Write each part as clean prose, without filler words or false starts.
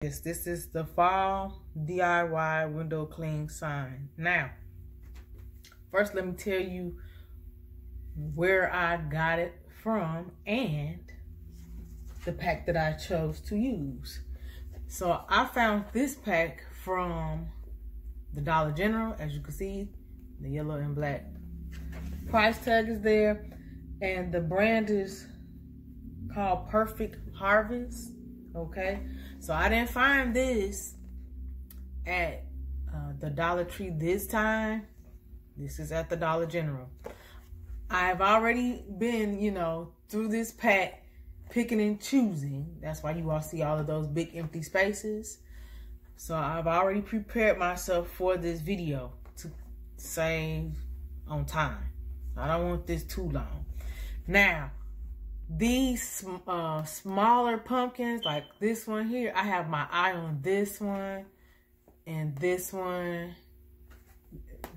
Yes, this is the fall DIY window clean sign. Now, first let me tell you where I got it from and the pack that I chose to use. So I found this pack from the Dollar General. As you can see, the yellow and black price tag is there, and the brand is called Perfect Harvest. Okay, so I didn't find this at the Dollar Tree this time. This is at the Dollar General. I've already been, through this pack, picking and choosing. That's why you all see all of those big empty spaces. So I've already prepared myself for this video to save on time. I don't want this too long. Now, these smaller pumpkins, like this one here, I have my eye on this one and this one.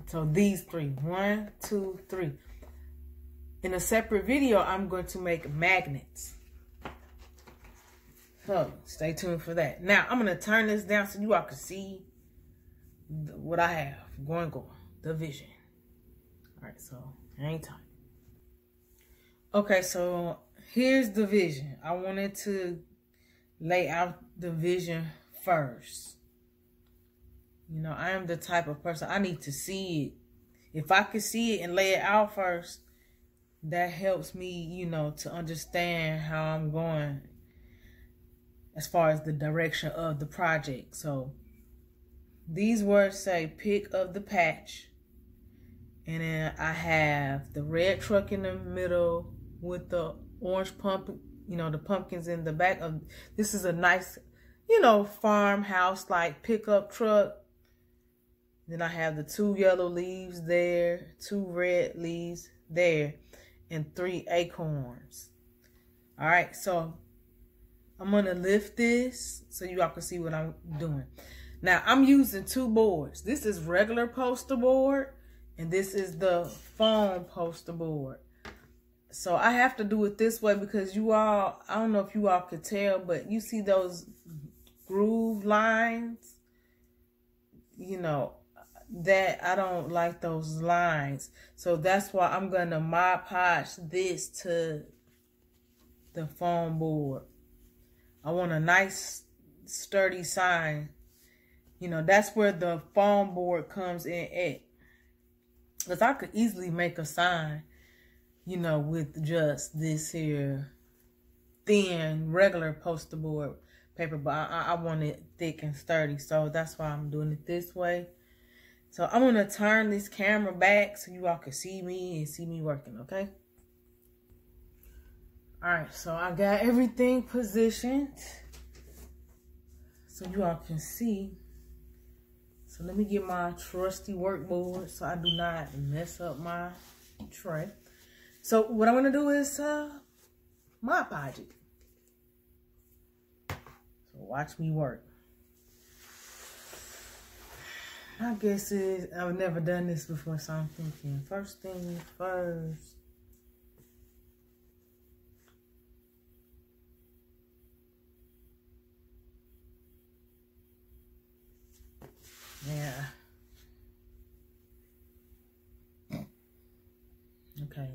So these three, 1, 2, 3. In a separate video, I'm going to make magnets. So stay tuned for that. Now, I'm going to turn this down so you all can see what I have going, the vision. All right, so hang tight. Okay, so here's the vision. I wanted to lay out the vision first. I am the type of person, I need to see it. If I could see it and lay it out first, that helps me, to understand how I'm going as far as the direction of the project. So these words say pick of the patch. And then I have the red truck in the middle with the orange pumpkin, the pumpkins in the back of. This is a nice, farmhouse like pickup truck. Then I have the 2 yellow leaves there, 2 red leaves there, and 3 acorns. All right, so I'm gonna lift this so you all can see what I'm doing. Now I'm using 2 boards. This is regular poster board, and this is the foam poster board. So I have to do it this way because I don't know if you all could tell, but you see those groove lines? That I don't like those lines. So that's why I'm going to Mod Podge this to the foam board. I want a nice sturdy sign. That's where the foam board comes in at. Because I could easily make a sign, with just this here thin, regular poster board paper. But I want it thick and sturdy. So that's why I'm doing it this way. So I'm going to turn this camera back so you all can see me and see me working, okay? All right, so I got everything positioned so you all can see. So let me get my trusty workboard so I do not mess up my tray. So what I'm going to do is Mod Podge it. So watch me work. I guess I've never done this before, so I'm thinking first thing first. Yeah. Okay.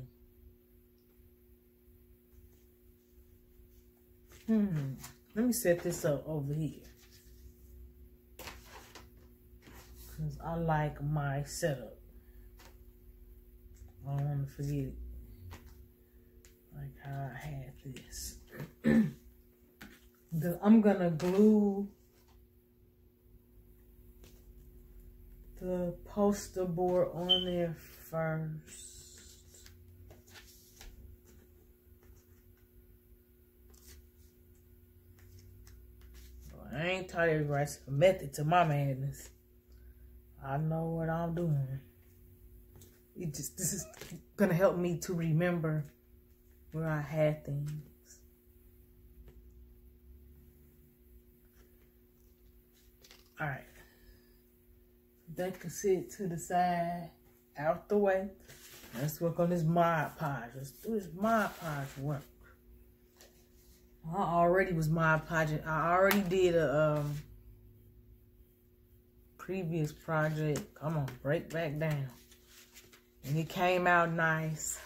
Let me set this up over here. Because I like my setup. I don't want to forget it. Like how I had this. I'm going to glue the poster board on there first. I ain't taught everybody a method to my madness. I know what I'm doing. This is gonna help me to remember where I had things. All right. That can sit to the side, out the way. Let's work on this Mod Podge. Let's do this Mod Podge work. I already was Mod Podging. I already did a previous project. Come on, break back down. And it came out nice.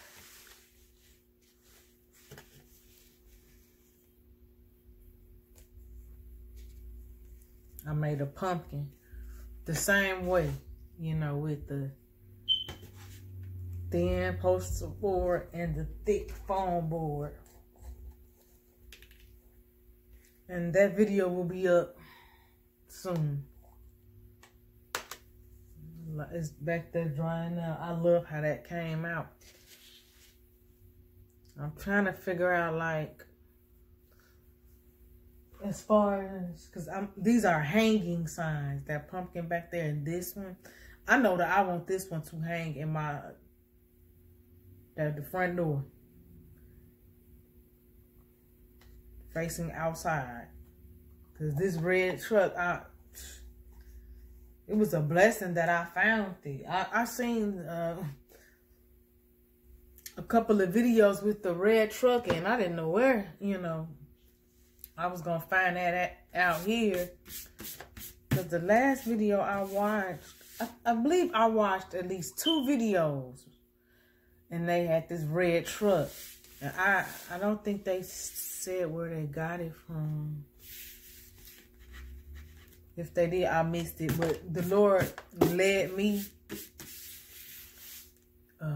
I made a pumpkin the same way, you know, with the thin poster board and the thick foam board. And that video will be up soon. It's back there drying now. I love how that came out. I'm trying to figure out, like, as far as, because these are hanging signs. That pumpkin back there and this one. I know that I want this one to hang in my, at the front door. Facing outside. Because this red truck, it was a blessing that I found it. I seen a couple of videos with the red truck, and I didn't know where, you know, I was going to find that out here. Because the last video I watched, I believe I watched at least 2 videos, and they had this red truck. And I don't think they said where they got it from. If they did, I missed it. But the Lord led me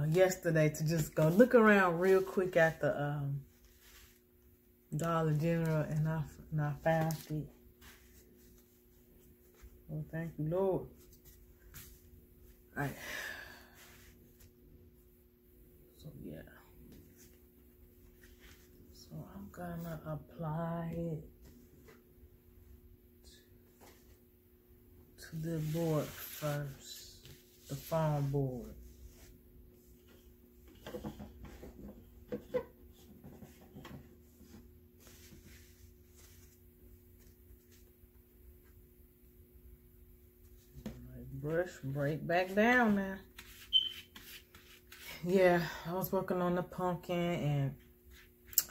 yesterday to just go look around real quick at the Dollar General, and I found it. Oh, thank you, Lord. All right. So, yeah. So, I'm gonna apply it to the board first, the foam board. Brush, break back down now. Yeah, I was working on the pumpkin, and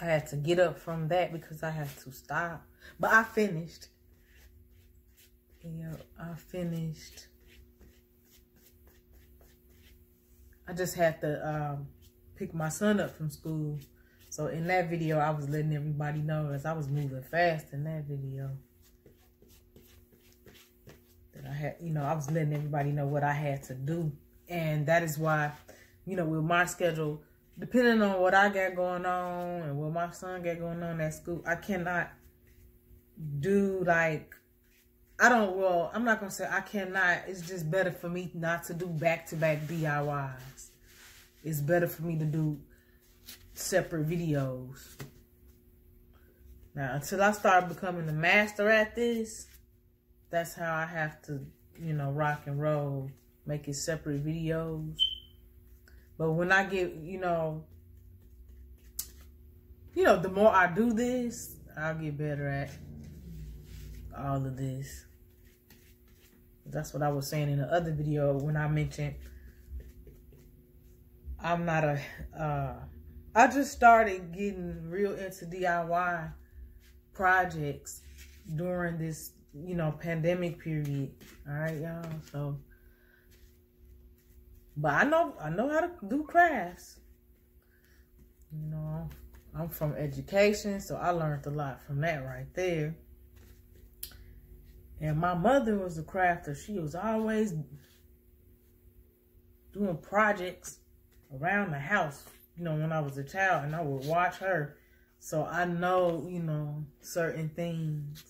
I had to get up from that because I had to stop. But I finished. Yeah, I finished. I just had to pick my son up from school. So in that video, I was letting everybody know, as I was moving fast in that video, that I had, you know, I was letting everybody know what I had to do. And that is why, you know, with my schedule, depending on what I got going on and what my son got going on at school, I cannot do, like, well, I'm not going to say I cannot. It's just better for me not to do back-to-back DIYs. It's better for me to do separate videos. Now, until I start becoming the master at this, that's how I have to, you know, rock and roll, make it separate videos. But when I get, you know, the more I do this, I'll get better at all of this. That's what I was saying in the other video when I mentioned I'm not I just started getting real into DIY projects during this, you know, pandemic period. All right, y'all. So, but I know how to do crafts. You know, I'm from education, so I learned a lot from that right there. And my mother was a crafter. She was always doing projects around the house, you know, when I was a child, and I would watch her. So I know, you know, certain things.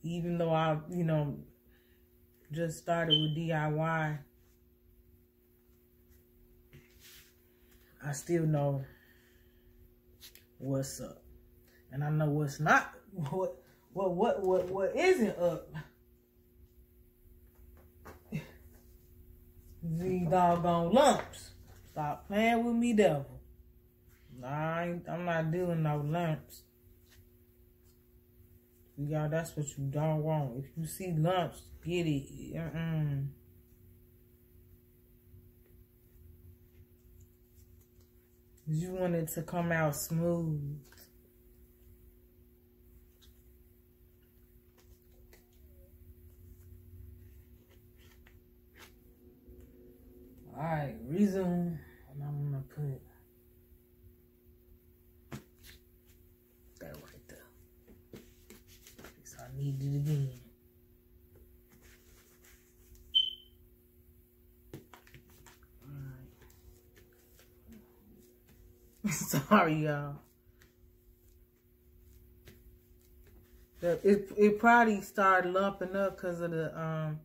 Even though I, you know, just started with DIY, I still know what's up. And I know what's not, what isn't up. These doggone lumps. Stop playing with me, devil. I'm not doing no lumps. Y'all, that's what you don't want. If you see lumps, get it. You want it to come out smooth. Alright, resume. And I'm gonna put that right there. So I need it again. Alright. Sorry, y'all. It probably started lumping up because of the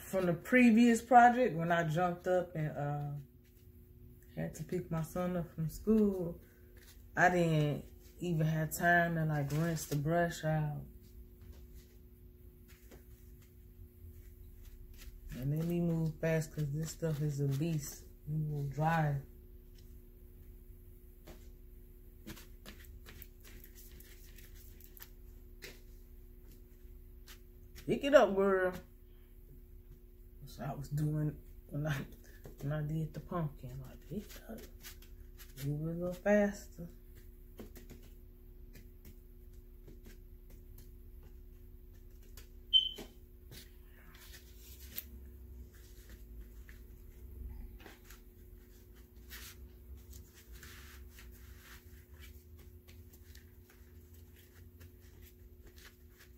from the previous project, when I jumped up and had to pick my son up from school, I didn't even have time to like rinse the brush out. And let me move fast because this stuff is a beast. You will dry. Pick it up, girl. That's what I was doing when I did the pumpkin. Like, pick it up. Move it a little faster.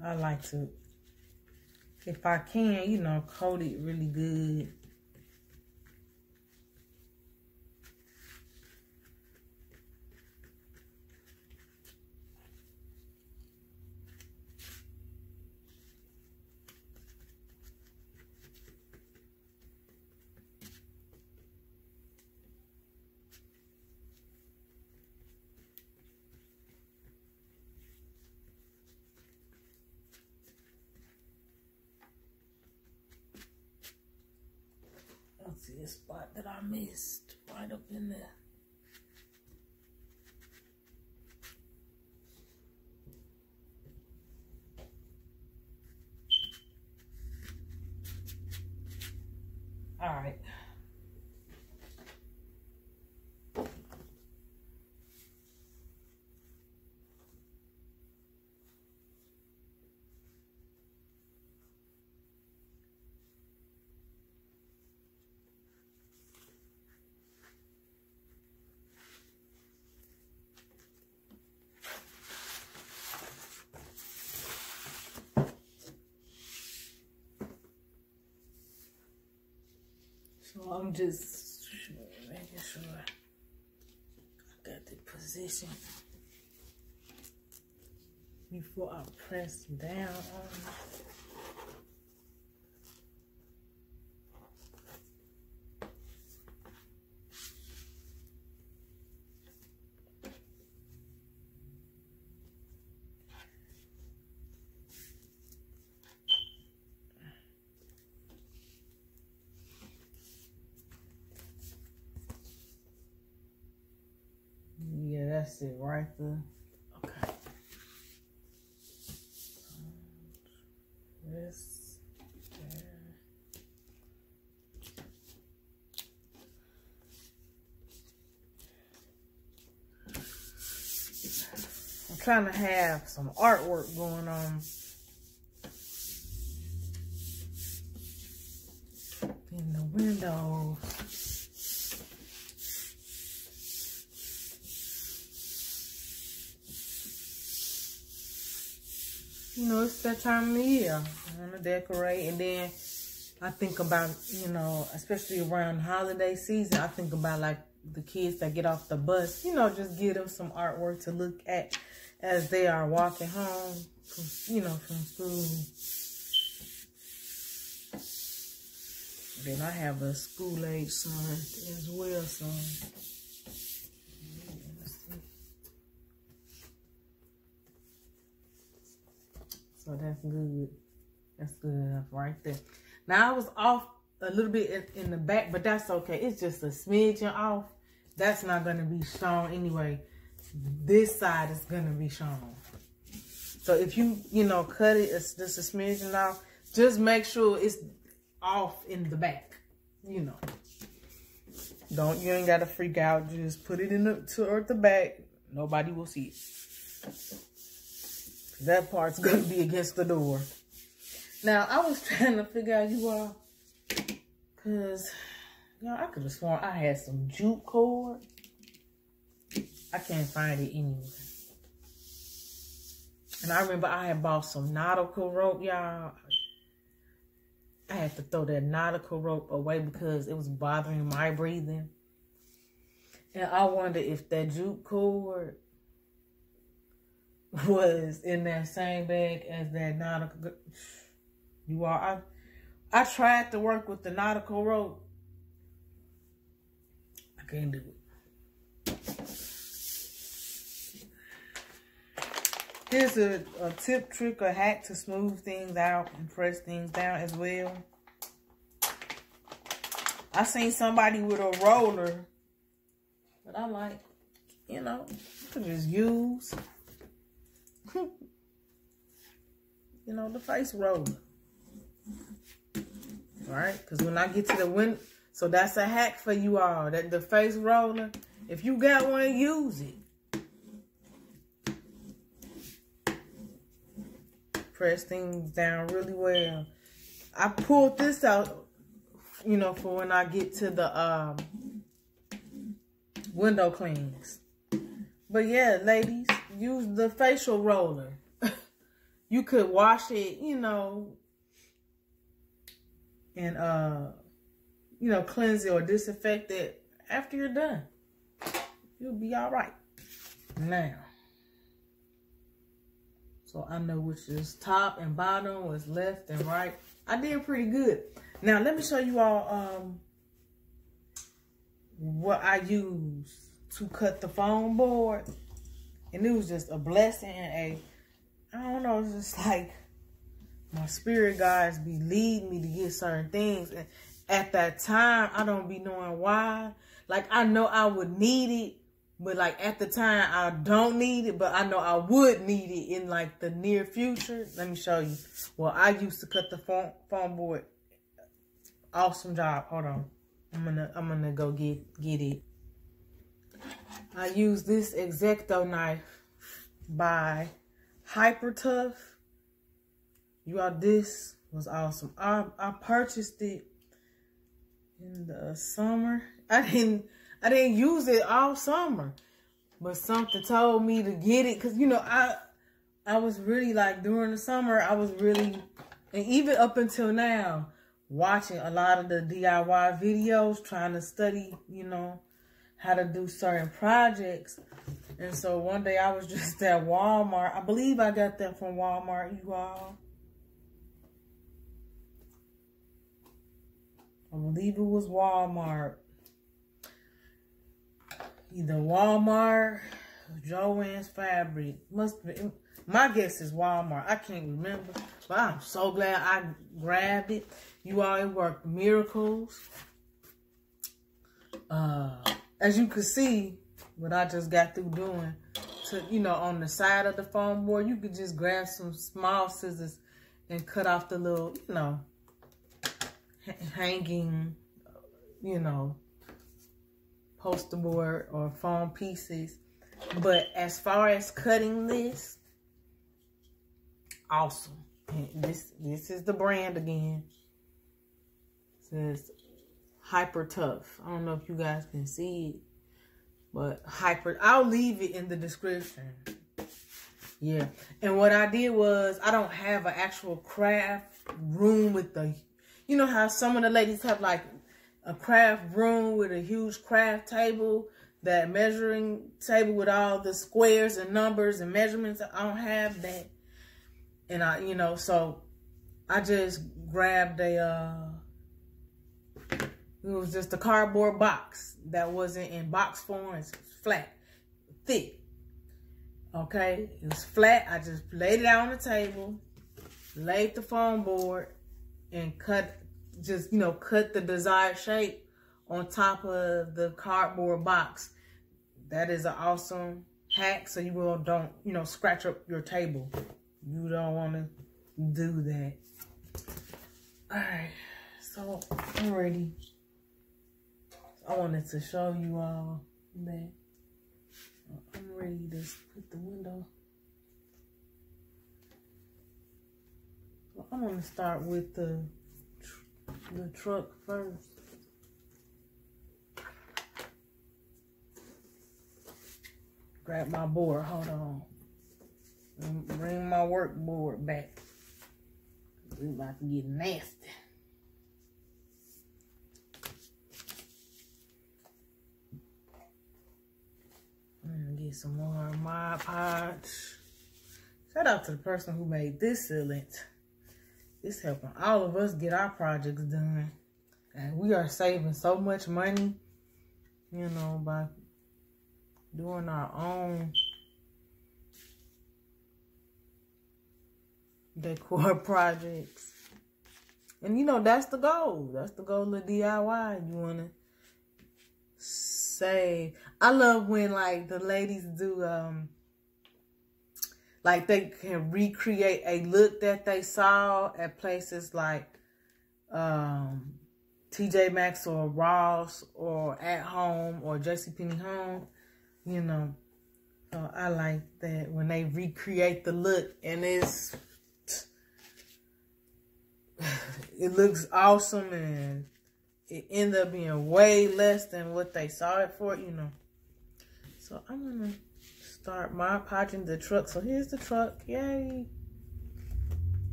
I like to, if I can, you know, coat it really good. See a spot that I missed right up in there. All right. So I'm just making sure I got the position before I press down on it. That's it right there. Okay. This there. I'm trying to have some artwork going on in the windows. You know, it's that time of the year. I want to decorate. And then I think about, you know, especially around holiday season, I think about like the kids that get off the bus, you know, just give them some artwork to look at as they are walking home from, you know, from school. Then I have a school-age son as well, so. So that's good. That's good enough right there. Now I was off a little bit in the back, but that's okay. It's just a smidgen off. That's not going to be shown anyway. This side is going to be shown. So if you know, cut it, it's just a smidgen off. Just make sure it's off in the back, you know. You ain't gotta freak out. Just put it in toward the back. Nobody will see it. That part's gonna be against the door. Now, I was trying to figure out you all, cause I could have sworn I had some jute cord. I can't find it anywhere. And I remember I had bought some nautical rope, y'all. I had to throw that nautical rope away because it was bothering my breathing. And I wonder if that jute cord was in that same bag as that nautical. You all, I tried to work with the nautical rope. I can't do it. Here's a tip, trick, or hack to smooth things out and press things down as well. I seen somebody with a roller that I like, you know, you could just use, you know, the face roller. All right, because when I get to the window, so that's a hack for you all, that the face roller, if you got one, use it. Press things down really well. I pulled this out, you know, for when I get to the window cleans. But yeah, ladies, use the facial roller. You could wash it, you know, and you know, cleanse it or disinfect it after you're done. You'll be all right. Now, so I know which is top and bottom, what's left and right. I did pretty good. Now, let me show you all what I used to cut the foam board. And it was just a blessing and I don't know, it's just like my spirit guides be leading me to get certain things. And at that time, I don't be knowing why. Like, I know I would need it. But, like, at the time, I don't need it, but I know I would need it in, like, the near future. Let me show you. Well, I used to cut the foam board. Awesome job. Hold on. I'm gonna go get it. I use this X-Acto knife by Hyper Tough. You all, this was awesome. I purchased it in the summer. I didn't use it all summer, but something told me to get it. Cause you know, I was really like during the summer, I was really, and even up until now, watching a lot of the DIY videos, trying to study, you know, how to do certain projects. And so one day I was just at Walmart. I believe I got that from Walmart, you all. I believe it was Walmart. Either Walmart or Joann's Fabric. Must be. My guess is Walmart. I can't remember. But I'm so glad I grabbed it. You all, it worked miracles. As you can see, what I just got through doing, to, you know, on the side of the foam board, you could just grab some small scissors and cut off the little, you know, hanging, you know, poster board or foam pieces. But as far as cutting this, awesome. And this is the brand again. It says Hyper Tough. I don't know if you guys can see it, but I'll leave it in the description. Yeah. And what I did was, I don't have an actual craft room with the, you know how some of the ladies have like a craft room with a huge craft table, that measuring table with all the squares and numbers and measurements. I don't have that. And I, you know, so I just grabbed it was just a cardboard box that wasn't in box form. It's flat, thick. Okay, it was flat. I just laid it out on the table, laid the foam board, and cut the desired shape on top of the cardboard box. That is an awesome hack, so you don't, you know, scratch up your table. You don't want to do that. All right, so I'm ready. I wanted to show you all that I'm ready to put the window. I'm gonna start with the truck first. Grab my board, hold on. Bring my work board back. We about to get nasty. Get some more Mod Podge. Shout out to the person who made this sealant. It's helping all of us get our projects done. And we are saving so much money, you know, by doing our own decor projects. And you know, that's the goal. That's the goal of DIY. You want to save. I love when like the ladies do like they can recreate a look that they saw at places like TJ Maxx or Ross or At Home or JCPenney Home, you know. So I like that when they recreate the look and it looks awesome and it ended up being way less than what they saw it for, you know. So I'm gonna start Mod Podging the truck. So here's the truck, yay.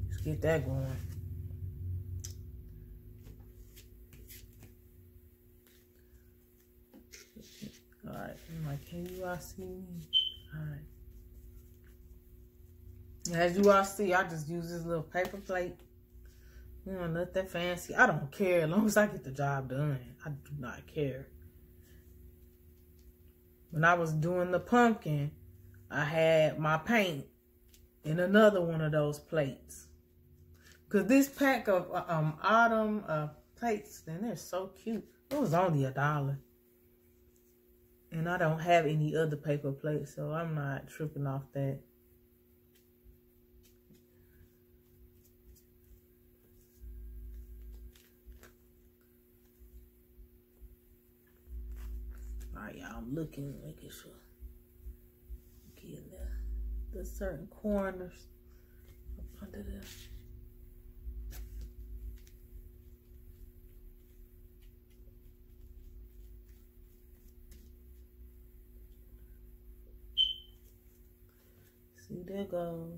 Let's get that going. All right, I'm like, can you all see me? All right. As you all see, I just use this little paper plate. You know, nothing fancy. I don't care as long as I get the job done. I do not care. When I was doing the pumpkin, I had my paint in another one of those plates. Because this pack of autumn plates, and they're so cute. It was only $1. And I don't have any other paper plates, so I'm not tripping off that. Alright, y'all, I'm looking, making sure. Getting the certain corners up under there. See, there goes.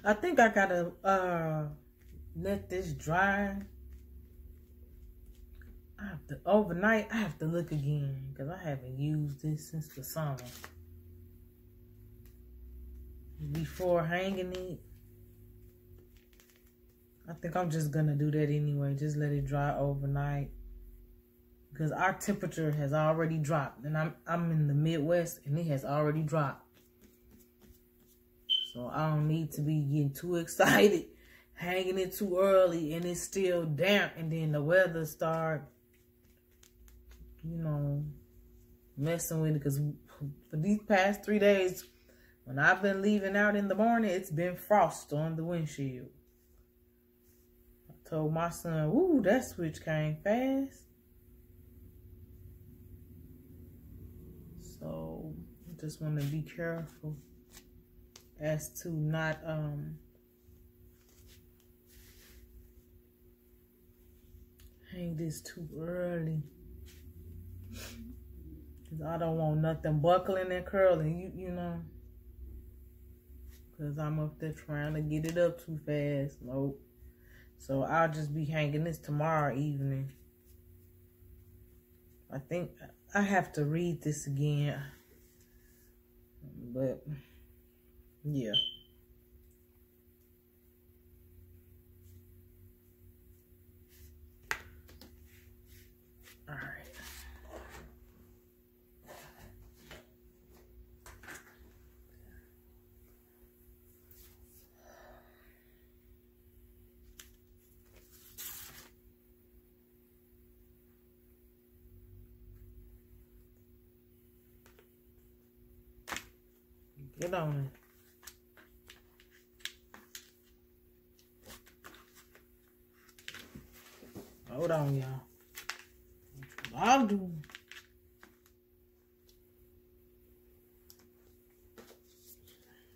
I think I gotta let this dry. Overnight, I have to look again because I haven't used this since the summer. Before hanging it, I think I'm just gonna do that anyway. Just let it dry overnight because our temperature has already dropped, and I'm in the Midwest, and it has already dropped. So I don't need to be getting too excited, hanging it too early, and it's still damp, and then the weather start, you know, messing with it. Because for these past 3 days, when I've been leaving out in the morning, it's been frost on the windshield. I told my son, "Ooh, that switch came fast." So I just want to be careful as to not hang this too early, because I don't want nothing buckling and curling, you know, because I'm up there trying to get it up too fast. Nope. So I'll just be hanging this tomorrow evening. I think I have to read this again, but yeah. All right. Get on it. Hold on, y'all. I'll do.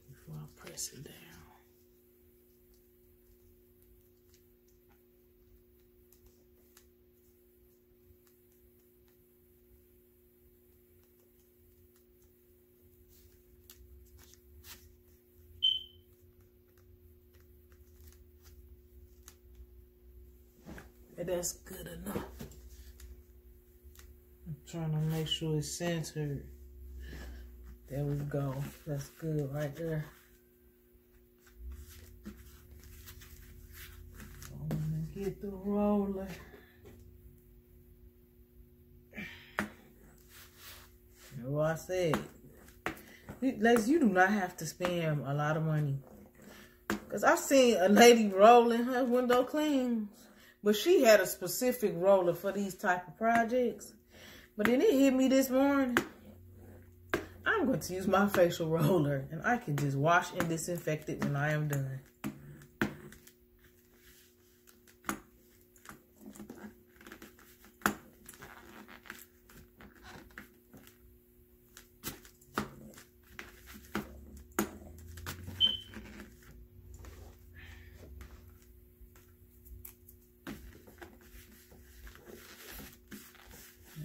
Before I press it down. That's good enough. I'm trying to make sure it's centered. There we go. That's good right there. I'm gonna get the roller. What I said. Ladies, you do not have to spend a lot of money. Because I've seen a lady rolling her window cleans. But she had a specific roller for these type of projects. But then it hit me this morning. I'm going to use my facial roller. And I can just wash and disinfect it when I am done.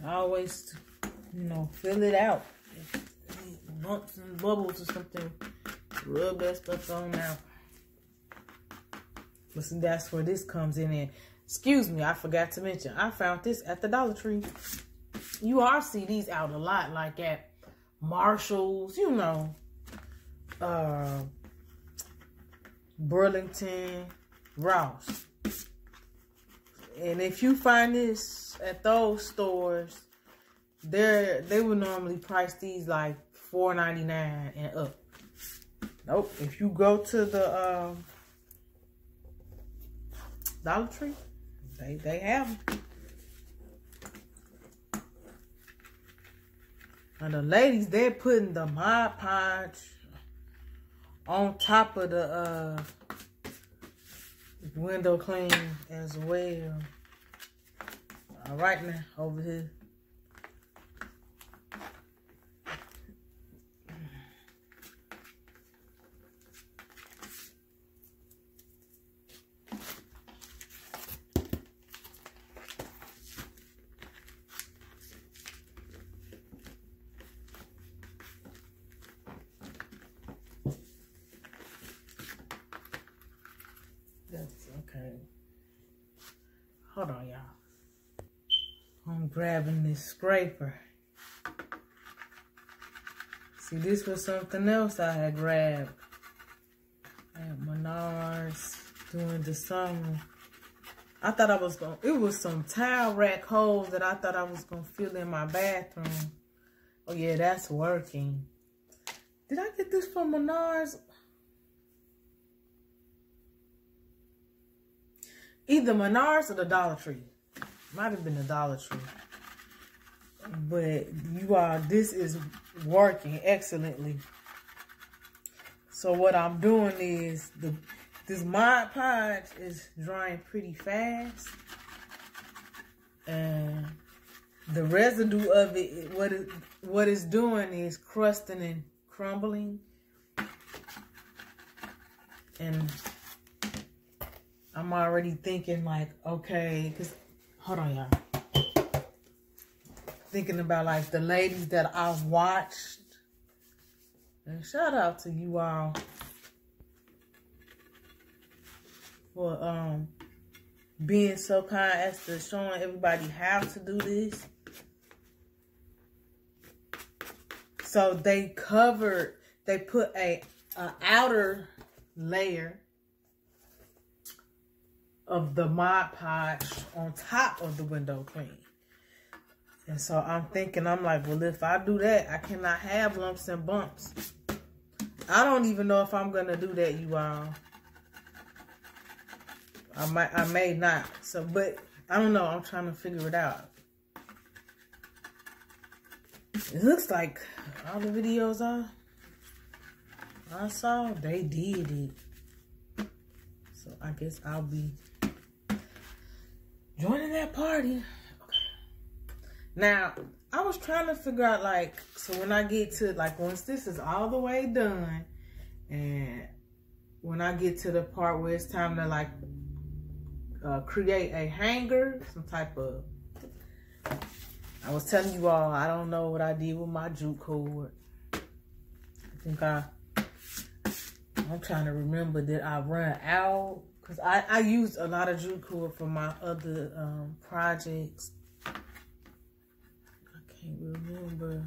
I always, fill it out. Bumps and bubbles or something. Rub that stuff on out. But see, that's where this comes in. Excuse me, I forgot to mention. I found this at the Dollar Tree. You all see these out a lot, like at Marshall's, Burlington, Ross. And if you find this at those stores, they would normally price these like $4.99 and up. Nope. If you go to the Dollar Tree, they have them. And the ladies, they're putting the Mod Podge on top of the window clean as well. All right, now over here. That's okay. Hold on, y'all. I'm grabbing this scraper. See, this was something else I had grabbed at Menards during the summer. I thought I was going to, it was some towel rack holes that I thought I was going to fill in my bathroom. Oh yeah, that's working. Did I get this from Menards? Either Menards or the Dollar Tree. Might have been the Dollar Tree. But you all, this is working excellently. So what I'm doing is, this Mod Podge is drying pretty fast. And the residue of it, what it's doing is crusting and crumbling. And I'm already thinking like, okay, because, hold on, y'all. Thinking about like the ladies that I've watched. And shout out to you all for being so kind as to showing everybody how to do this. So they put a outer layer of the Mod Podge on top of the window clean. And so I'm thinking, I'm like, well, if I do that, I cannot have lumps and bumps. I don't even know if I'm going to do that, you all. I may not. So, but I don't know. I'm trying to figure it out. It looks like all the videos are. I saw they did it. So I guess I'll be joining that party. Okay. Now, I was trying to figure out, like, so when I get to, like, once this is all the way done, and when I get to the part where it's time to, like, create a hanger, some type of, I was telling you all, I don't know what I did with my jute cord. I think I'm trying to remember, did I run out? Because I used a lot of jute cord for my other projects. I can't remember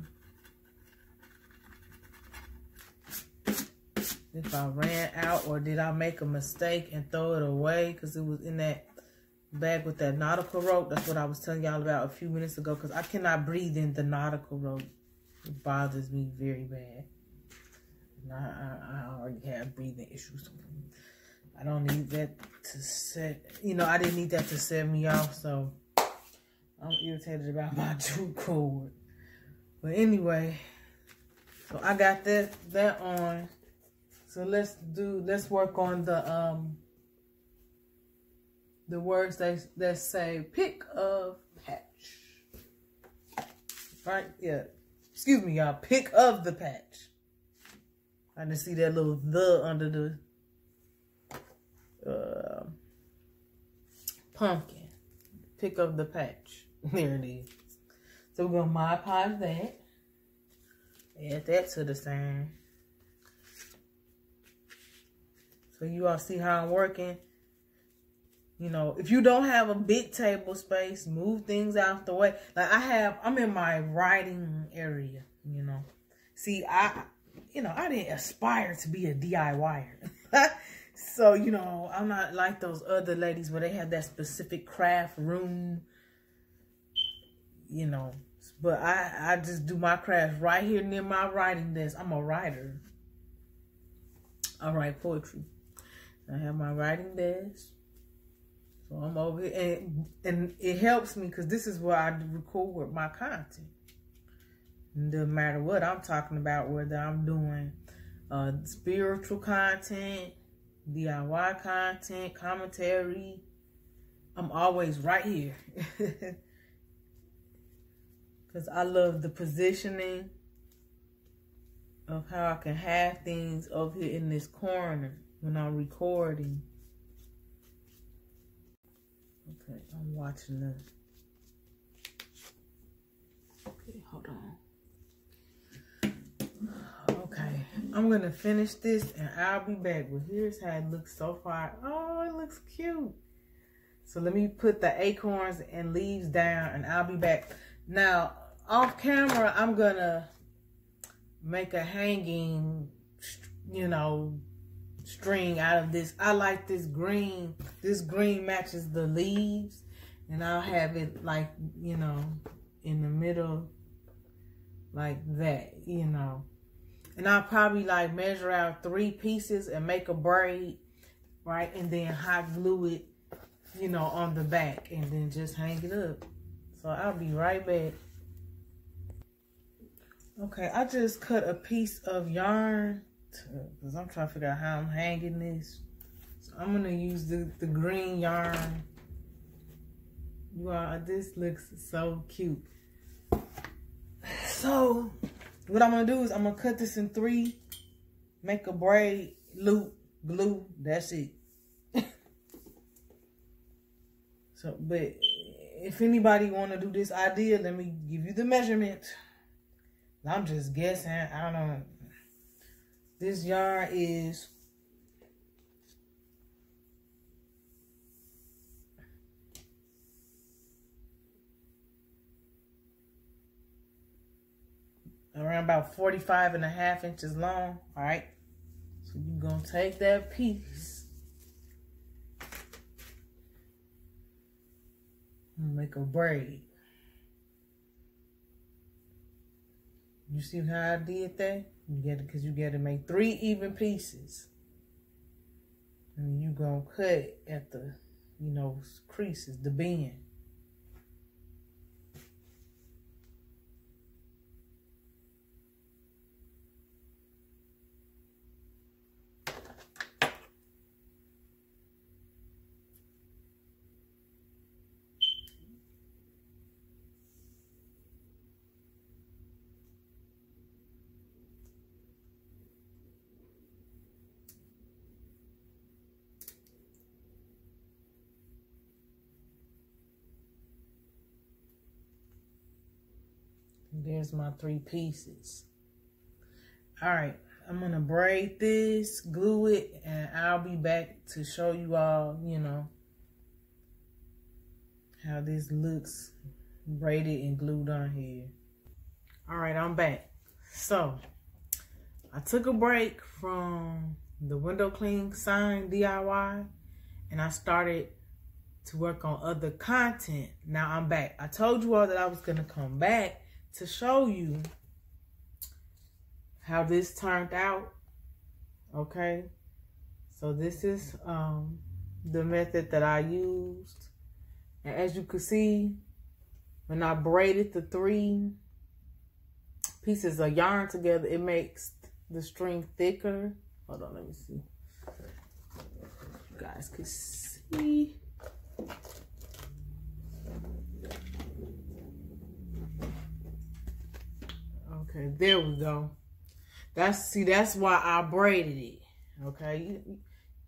if I ran out or did I make a mistake and throw it away because it was in that bag with that nautical rope. That's what I was telling y'all about a few minutes ago, because I cannot breathe in the nautical rope. It bothers me very bad. And I already have breathing issues. I don't need that to set, you know, I didn't need that to set me off, so I'm irritated about my jute cord. But anyway, so I got that on. So let's work on the words that say pick of patch. Right? Yeah. Excuse me, y'all. Pick of the patch. I didn't see that little "the" under the pumpkin. Pick of the patch. There it is. So we're gonna Mod Podge that. Add that to the sign. So you all see how I'm working. You know, if you don't have a big table space, move things out the way. Like I'm in my writing area, you know. See, I didn't aspire to be a DIYer. So, you know, I'm not like those other ladies where they have that specific craft room, you know. But I just do my craft right here near my writing desk. I'm a writer. I write poetry. I have my writing desk. So I'm over here. And it helps me because this is where I record my content. It doesn't matter what I'm talking about, whether I'm doing spiritual content, DIY content, commentary. I'm always right here. Because I love the positioning of how I can have things over here in this corner when I'm recording. Okay, I'm watching the... Okay, hold on. Okay, I'm going to finish this and I'll be back. Well, here's how it looks so far. Oh, it looks cute. So let me put the acorns and leaves down and I'll be back. Now, off camera, I'm going to make a hanging, you know, string out of this. I like this green. This green matches the leaves. And I'll have it like, you know, in the middle like that, you know. And I'll probably like measure out 3 pieces and make a braid, right? And then hot glue it, you know, on the back and then just hang it up. So I'll be right back. Okay, I just cut a piece of yarn because I'm trying to figure out how I'm hanging this. So I'm going to use the green yarn. Wow, this looks so cute. So what I'm going to do is I'm going to cut this in 3, make a braid, loop, glue, that's it. So, but if anybody want to do this idea, let me give you the measurement. I'm just guessing. I don't know. This yarn is around about 45.5 inches long. All right. So you're going to take that piece and make a braid. You see how I did that? You get it because you got to make 3 even pieces. And you gonna cut at the, you know, creases, the bend. There's my 3 pieces. All right, I'm gonna braid this, glue it, and I'll be back to show you all, you know, how this looks braided and glued on here. All right, I'm back. So I took a break from the window cling sign DIY and I started to work on other content. Now I'm back. I told you all that I was gonna come back to show you how this turned out. Okay, so this is the method that I used, and as you can see, when I braided the 3 pieces of yarn together, it makes the string thicker. Hold on, let me see. You guys can see. Okay, there we go. That's why I braided it. Okay,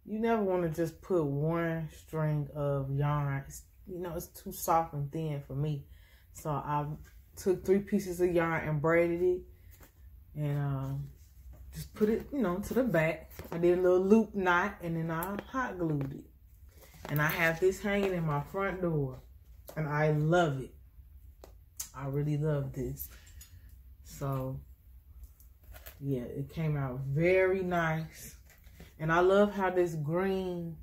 you never want to just put 1 string of yarn. You know, it's too soft and thin for me. So I took 3 pieces of yarn and braided it, and just put it, you know, to the back. I did a little loop knot, and then I hot glued it. And I have this hanging in my front door, and I love it. I really love this. So yeah, it came out very nice. And I love how this green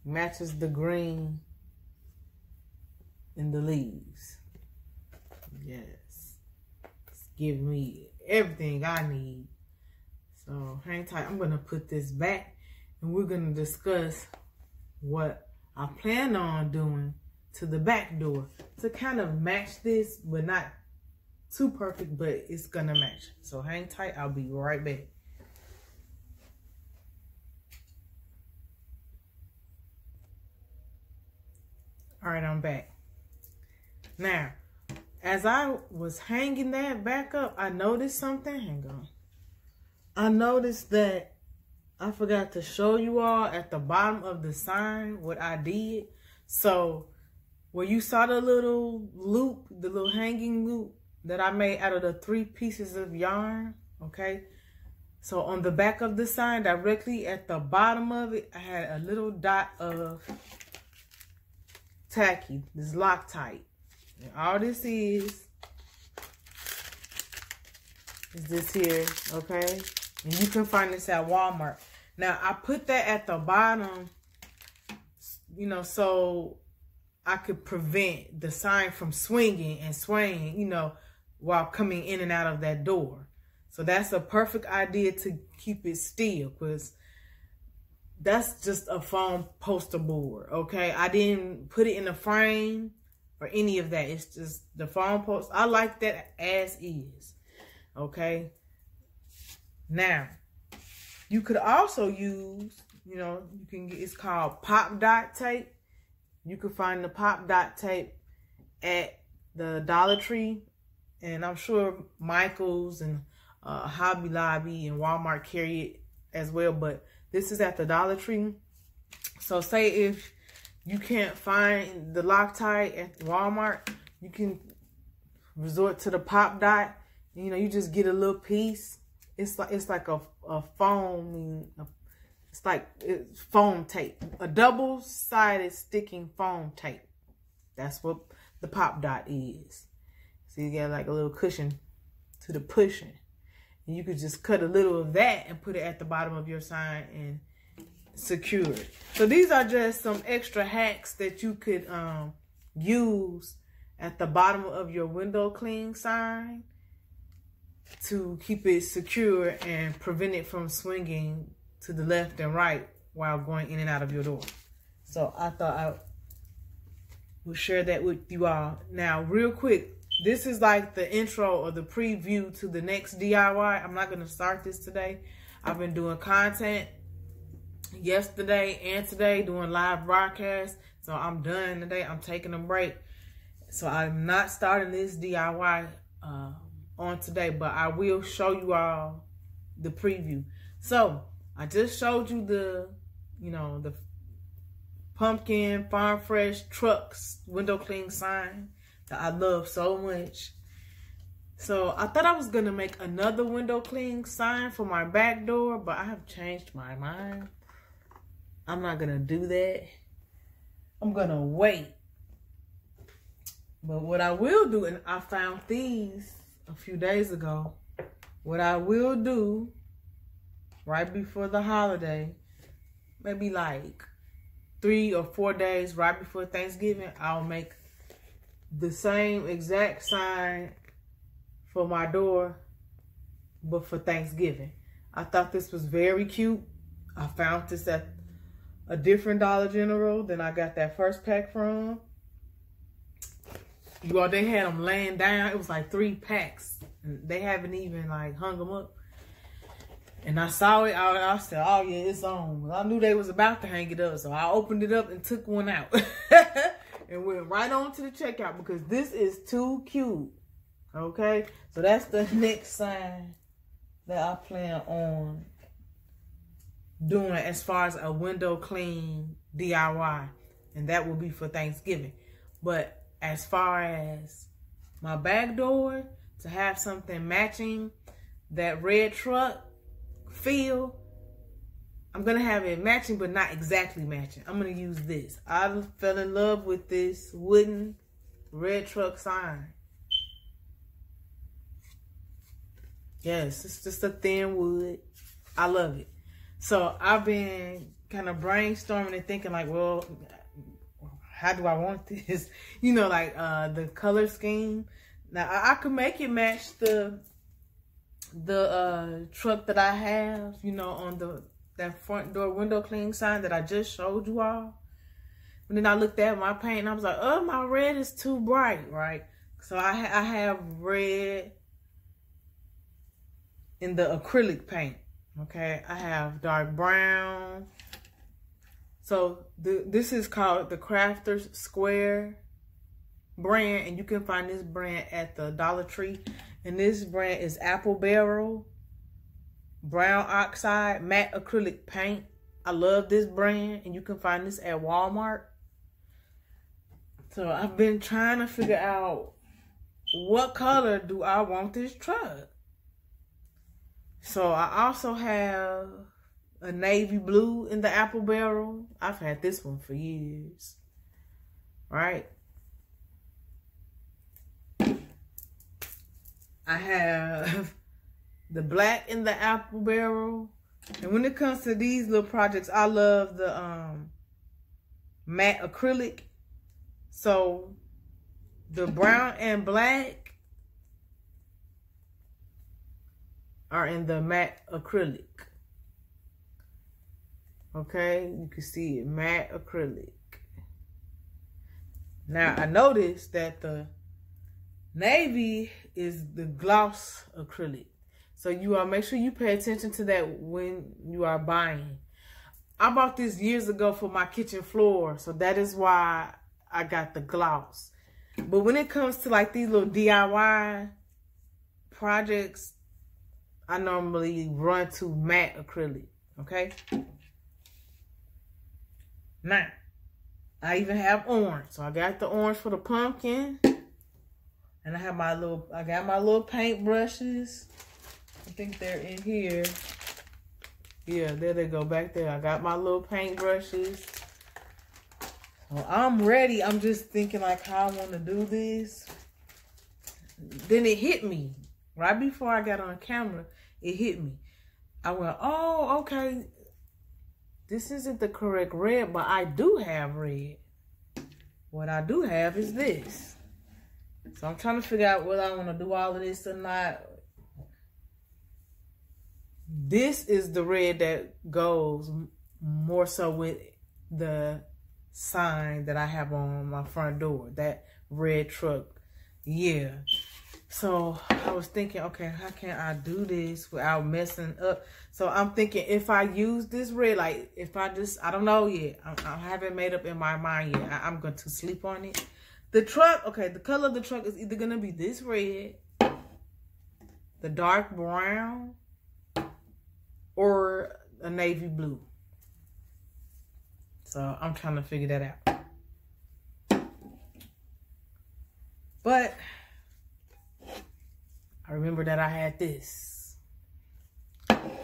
matches the green in the leaves. Yes. It's giving me everything I need. So hang tight. I'm going to put this back and we're going to discuss what I plan on doing to the back door to kind of match this, but not too perfect, but it's gonna match. So hang tight, I'll be right back. All right, I'm back. Now, as I was hanging that back up, I noticed something. Hang on. I noticed that I forgot to show you all at the bottom of the sign what I did. So where you saw the little loop, the little hanging loop that I made out of the 3 pieces of yarn, okay? So on the back of the sign, directly at the bottom of it, I had a little dot of tacky, this Loctite. And all this is this here, okay? And you can find this at Walmart. Now, I put that at the bottom, you know, so I could prevent the sign from swinging and swaying, you know, while coming in and out of that door. So that's a perfect idea to keep it still, because that's just a foam poster board, okay? I didn't put it in a frame or any of that. It's just the foam post. I like that as is, okay? Now, you could also use, you know, you can get, it's called pop dot tape. You can find the pop dot tape at the Dollar Tree. And I'm sure Michael's and Hobby Lobby and Walmart carry it as well. But this is at the Dollar Tree. So say if you can't find the Loctite at Walmart, you can resort to the pop dot. You know, you just get a little piece. It's like a foam. It's foam tape. A double-sided sticking foam tape. That's what the pop dot is. So you got like a little cushion to the pushing. And you could just cut a little of that and put it at the bottom of your sign and secure it. So these are just some extra hacks that you could use at the bottom of your window cling sign to keep it secure and prevent it from swinging to the left and right while going in and out of your door. So I thought I would share that with you all. Now, real quick, this is like the intro or the preview to the next DIY. I'm not going to start this today. I've been doing content yesterday and today, doing live broadcasts. So I'm done today. I'm taking a break. So I'm not starting this DIY on today, but I will show you all the preview. So I just showed you the, you know, the pumpkin Farm Fresh trucks window cling sign that I love so much. So I thought I was gonna make another window cling sign for my back door, but I have changed my mind. I'm not gonna do that. I'm gonna wait. But what I will do, and I found these a few days ago, what I will do right before the holiday, maybe like 3 or 4 days right before Thanksgiving, I'll make the same exact sign for my door, but for Thanksgiving. I thought this was very cute. I found this at a different Dollar General than I got that first pack from. You all, they had them laying down. It was like 3 packs. And they haven't even like hung them up. And I saw it. I said, oh yeah, it's on. I knew they was about to hang it up. So I opened it up and took one out. And went right on to the checkout because this is too cute. Okay? So that's the next sign that I plan on doing as far as a window clean DIY. And that will be for Thanksgiving. But as far as my back door, to have something matching that red truck feel, I'm going to have it matching, but not exactly matching. I'm going to use this. I fell in love with this wooden red truck sign. Yes, it's just a thin wood. I love it. So I've been kind of brainstorming and thinking like, well, how do I want this? You know, like the color scheme. Now I could make it match the truck that I have, you know, on that front door window clean sign that I just showed you all. And then I looked at my paint and I was like, oh, my red is too bright, right? So I have red in the acrylic paint, okay? I have dark brown. So this is called the Crafters Square brand, and you can find this brand at the Dollar Tree. And this brand is Apple Barrel Brown Oxide Matte Acrylic Paint. I love this brand, and you can find this at Walmart. So I've been trying to figure out what color do I want this truck. So I also have a navy blue in the Apple Barrel. I've had this one for years, right? I have the black in the Apple Barrel. And when it comes to these little projects, I love the matte acrylic. So the brown and black are in the matte acrylic. Okay, you can see it, matte acrylic. Now I noticed that the navy is the gloss acrylic. So you all make sure you pay attention to that when you are buying. I bought this years ago for my kitchen floor, so that is why I got the gloss. But when it comes to like these little DIY projects, I normally run to matte acrylic, okay? Now, I even have orange. So I got the orange for the pumpkin. And I got my little paint brushes. I think they're in here. Yeah, there they go back there. I got my little paint brushes. So I'm ready. I'm just thinking like how I want to do this. Then it hit me. Right before I got on camera, it hit me. I went, oh, okay. This isn't the correct red, but I do have red. What I do have is this. So I'm trying to figure out whether I want to do all of this or not. This is the red that goes more so with the sign that I have on my front door. That red truck. Yeah. So I was thinking, okay, how can I do this without messing up? So I'm thinking if I use this red, like if I don't know yet. I haven't made up in my mind yet. I'm going to sleep on it. The truck, okay, the color of the truck is either going to be this red, the dark brown, or a navy blue. So I'm trying to figure that out. But I remember that I had this.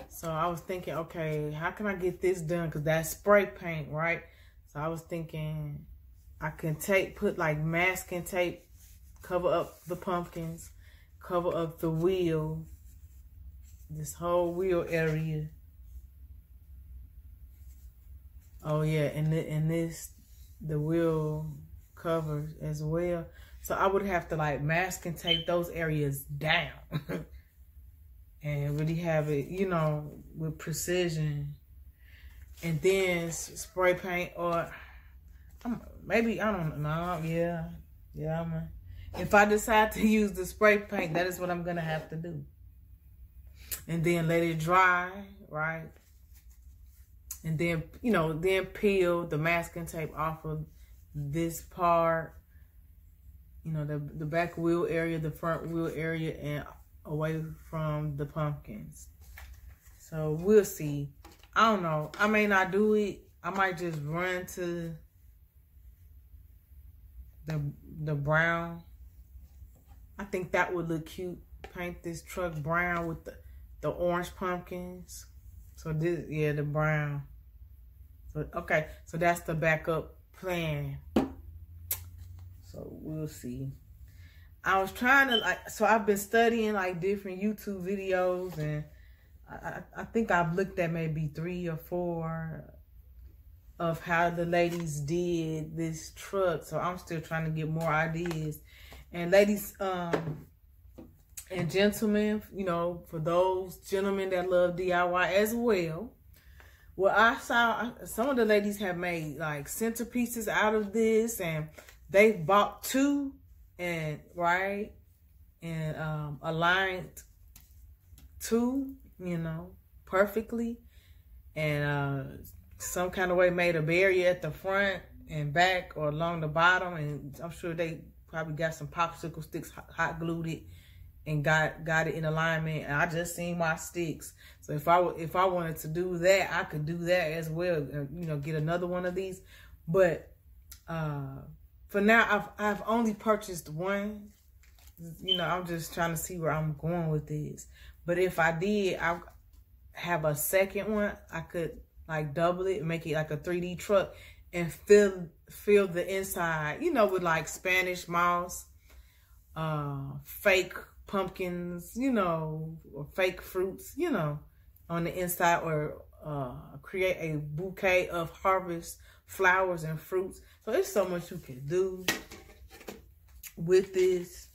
So I was thinking, okay, how can I get this done? Because that's spray paint, right? So I was thinking I can put like masking tape, cover up the pumpkins, cover up the wheel, this whole wheel area. Oh yeah, and the wheel covers as well. So I would have to like masking tape those areas down and really have it, you know, with precision. And then spray paint, or maybe, I don't know, yeah. If I decide to use the spray paint, that is what I'm gonna have to do. And then let it dry, right? And then, you know, then peel the masking tape off of this part, you know, the back wheel area, the front wheel area, and away from the pumpkins. So we'll see. I don't know. I may not do it. I might just run to the brown. I think that would look cute. Paint this truck brown with the orange pumpkins. So this, yeah, the brown. So, okay, so that's the backup plan. So we'll see. I was trying to so I've been studying like different YouTube videos, and I think I've looked at maybe 3 or 4 of how the ladies did this truck. So I'm still trying to get more ideas. And ladies, and gentlemen, you know, for those gentlemen that love DIY as well, well, I saw some of the ladies have made like centerpieces out of this, and they bought 2 and aligned 2, you know, perfectly, and some kind of way made a barrier at the front and back or along the bottom, and I'm sure they probably got some popsicle sticks hot glued it and got it in alignment. And I just seen my sticks. So if I wanted to do that, I could do that as well. You know, get another one of these. But for now, I've only purchased 1. You know, I'm just trying to see where I'm going with this. But if I did, I have a second one. I could like double it, make it like a 3D truck, and fill the inside, you know, with like Spanish moss, fake pumpkins, you know, or fake fruits, you know, on the inside, or create a bouquet of harvest flowers and fruits. So there's so much you can do with this.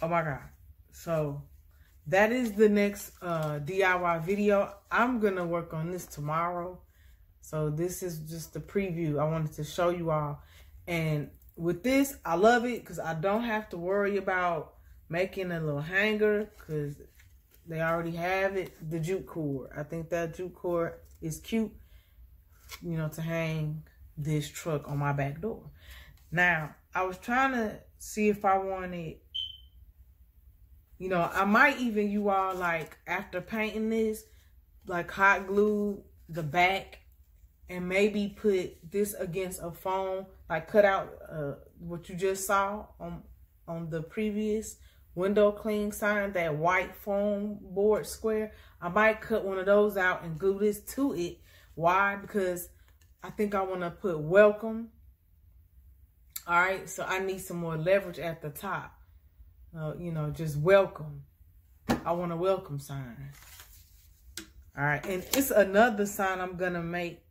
Oh my God. So that is the next DIY video. I'm gonna work on this tomorrow. So this is just the preview. I wanted to show you all. And with this, I love it because I don't have to worry about making a little hanger, because they already have it. The jute cord. I think that jute cord is cute, you know, to hang this truck on my back door. Now, I was trying to see if I wanted, you know, I might even, you all, like, after painting this, like hot glue the back and maybe put this against a foam, like cut out what you just saw on the previous window cling sign, that white foam board square. I might cut one of those out and glue this to it. Why? Because I think I want to put welcome. All right, so I need some more leverage at the top. You know, just welcome. I want a welcome sign. All right, and it's another sign I'm gonna make.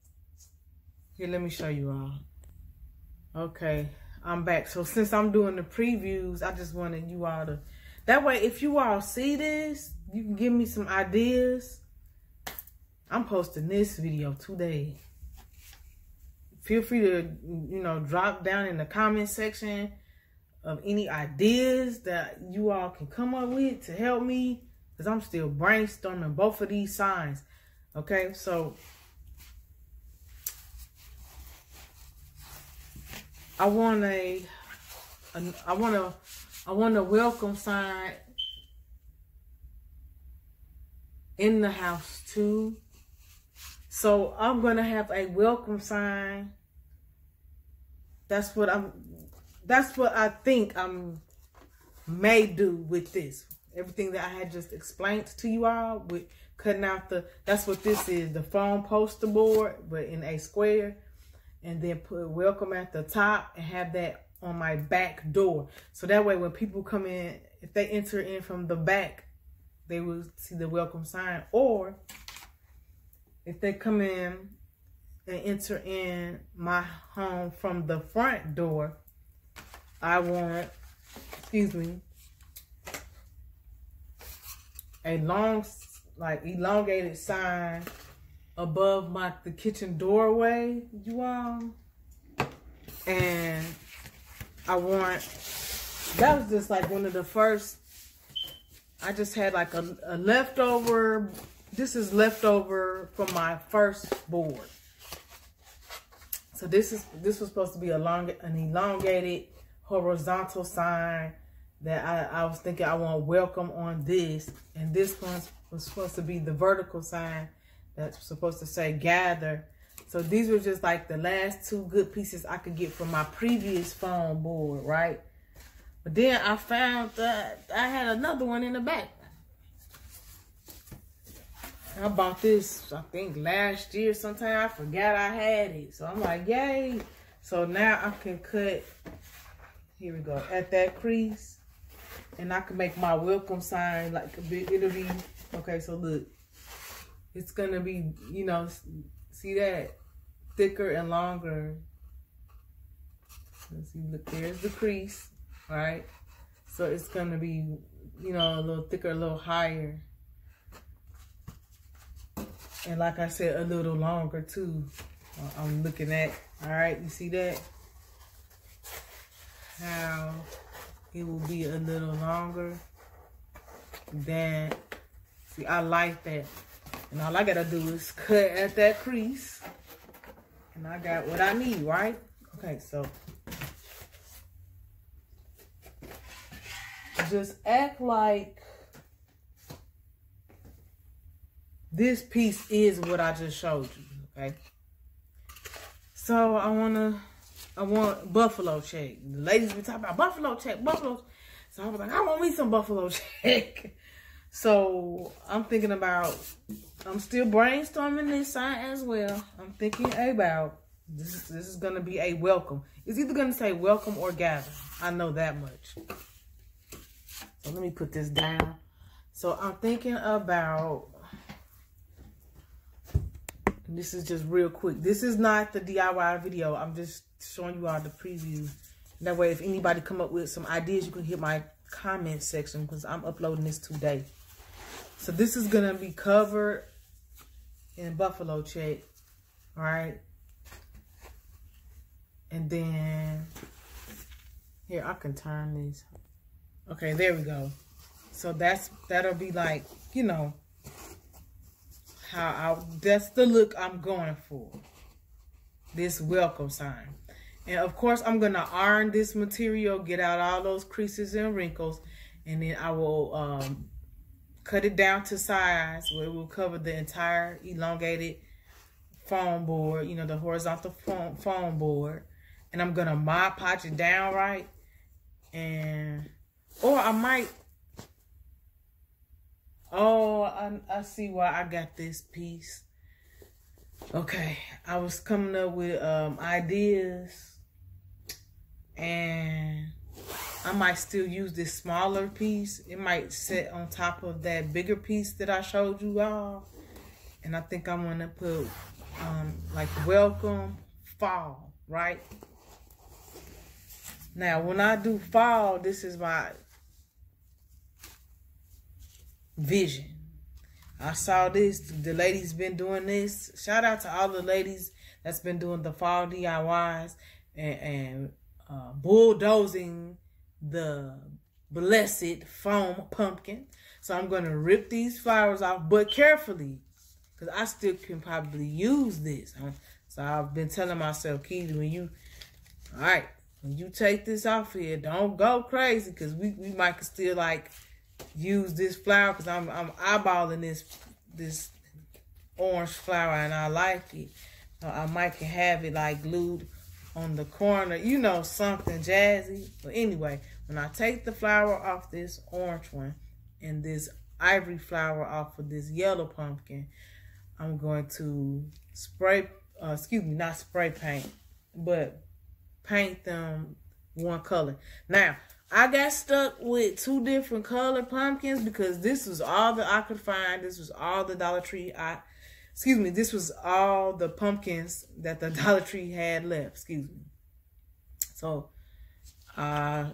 Here, let me show you all. Okay, I'm back. So since I'm doing the previews, I just wanted you all to, that way if you all see this, you can give me some ideas. I'm posting this video today. Feel free to, you know, drop down in the comment section of any ideas that you all can come up with to help me, because I'm still brainstorming both of these signs. Okay, so I want a welcome sign in the house too. So I'm gonna have a welcome sign. That's what I think I'm may do with this. Everything that I had just explained to you all with cutting out that's what this is, the foam poster board, but in a square. And then put welcome at the top and have that on my back door. So that way when people come in, if they enter in from the back, they will see the welcome sign. Or if they come in and enter in my home from the front door, I want, a long, like elongated sign above the kitchen doorway, you all. And I want, that was just like one of the first, I just had like a leftover, this is leftover from my first board. So this was supposed to be an elongated horizontal sign that I was thinking I want welcome on this. And this one was supposed to be the vertical sign that's supposed to say gather. So these were just like the last two good pieces I could get from my previous foam board, right? But then I found that I had another one in the back. I bought this, I think last year sometime. I forgot I had it. So I'm like, yay. So now I can cut, here we go, at that crease. And I can make my welcome sign like a bit, it'll be, okay, so look. It's gonna be, you know, see that? Thicker and longer. Let's see, look, there's the crease, right? So it's gonna be, you know, a little thicker, a little higher. And like I said, a little longer too. I'm looking at, all right, you see that? How it will be a little longer than, see, I like that. And all I gotta do is cut at that crease. And I got what I need, right? Okay, so just act like this piece is what I just showed you, okay? So I want buffalo check. The ladies be talking about buffalo check, buffalo. So I was like, I want me some buffalo check. So I'm thinking about, I'm still brainstorming this sign as well. I'm thinking about, this is gonna be a welcome. It's either gonna say welcome or gather. I know that much. So let me put this down. So I'm thinking about, this is just real quick. This is not the DIY video. I'm just showing you all the preview. That way, if anybody come up with some ideas, you can hit my comment section because I'm uploading this today. So this is gonna be covered in buffalo check, all right? And then here, I can turn these. Okay, there we go. So that'll be like, you know, that's the look I'm going for. This welcome sign. And of course, I'm gonna iron this material, get out all those creases and wrinkles, and then I will cut it down to size where it will cover the entire elongated foam board, you know, the horizontal foam board. And I'm gonna Mod Podge it down right. And, or I might, oh, I see why I got this piece. Okay, I was coming up with ideas, and I might still use this smaller piece. It might sit on top of that bigger piece that I showed you all. And I think I'm gonna put like welcome fall, right? Now, when I do fall, this is my vision. I saw this, the ladies been doing this. Shout out to all the ladies that's been doing the fall DIYs and bulldozing the blessed foam pumpkin. So I'm gonna rip these flowers off, but carefully, because I still can probably use this. So I've been telling myself, Keely, when you take this off here, don't go crazy, because we might still like use this flower, because I'm eyeballing this orange flower and I like it. So I might have it like glued on the corner, you know, something jazzy. But anyway, when I take the flower off this orange one and this ivory flower off of this yellow pumpkin, I'm going to spray, not spray paint, but paint them one color. Now, I got stuck with 2 different color pumpkins because this was all that I could find. This was all the Dollar Tree this was all the pumpkins that the Dollar Tree had left, So I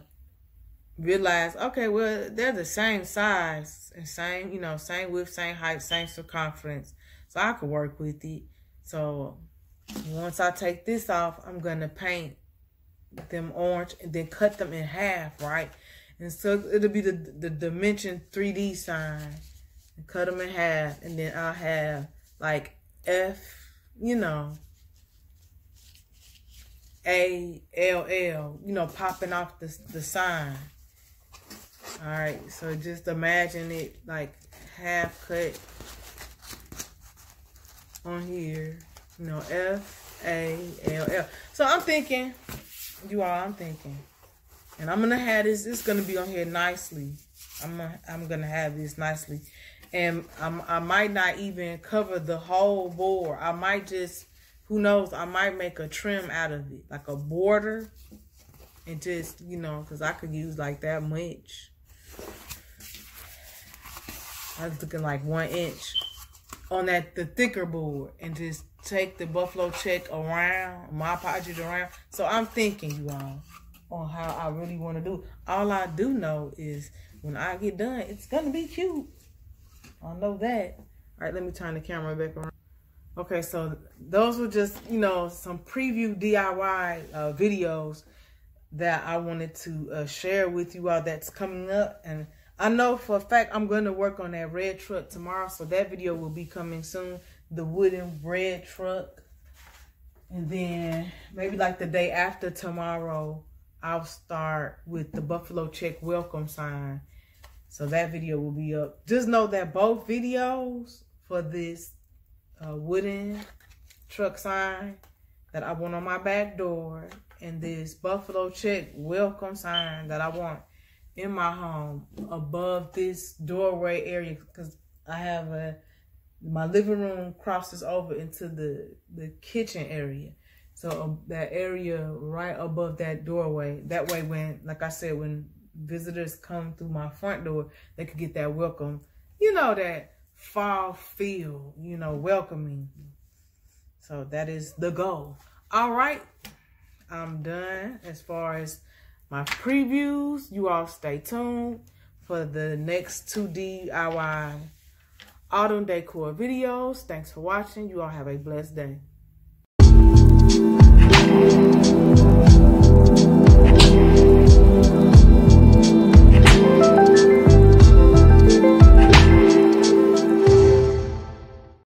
realized, okay, well, they're the same size and same, same width, same height, same circumference. So I could work with it. So once I take this off, I'm going to paint them orange and then cut them in half, right? And so it'll be the Dimension 3D sign. And cut them in half, and then I'll have like F, A-L-L, popping off the sign. All right, so just imagine it like half cut on here, F-A-L-L. So I'm thinking, and I'm gonna have this. It's gonna be on here nicely. I'm gonna have this nicely, and I might not even cover the whole board. I might just, who knows? I might make a trim out of it, like a border, and just because I could use like that much. I was looking like 1 inch on the thicker board, and just take the buffalo check around, my project around. So I'm thinking, you all, on how I really want to do. All I do know is when I get done, it's gonna be cute. I know that. All right, let me turn the camera back around. Okay, so those were just, some preview DIY videos that I wanted to share with you all that's coming up. And I know for a fact I'm going to work on that red truck tomorrow, so that video will be coming soon. The wooden red truck. And then maybe like the day after tomorrow, I'll start with the buffalo check welcome sign. So that video will be up. Just know that both videos for this wooden truck sign that I want on my back door and this buffalo check welcome sign that I want in my home above this doorway area, because I have my living room crosses over into the kitchen area. So that area right above that doorway, that way when, like I said, when visitors come through my front door, they could get that welcome, that fall feel, welcoming. So that is the goal. All right, I'm done as far as my previews. You all stay tuned for the next 2 DIY autumn decor videos. Thanks for watching. You all have a blessed day.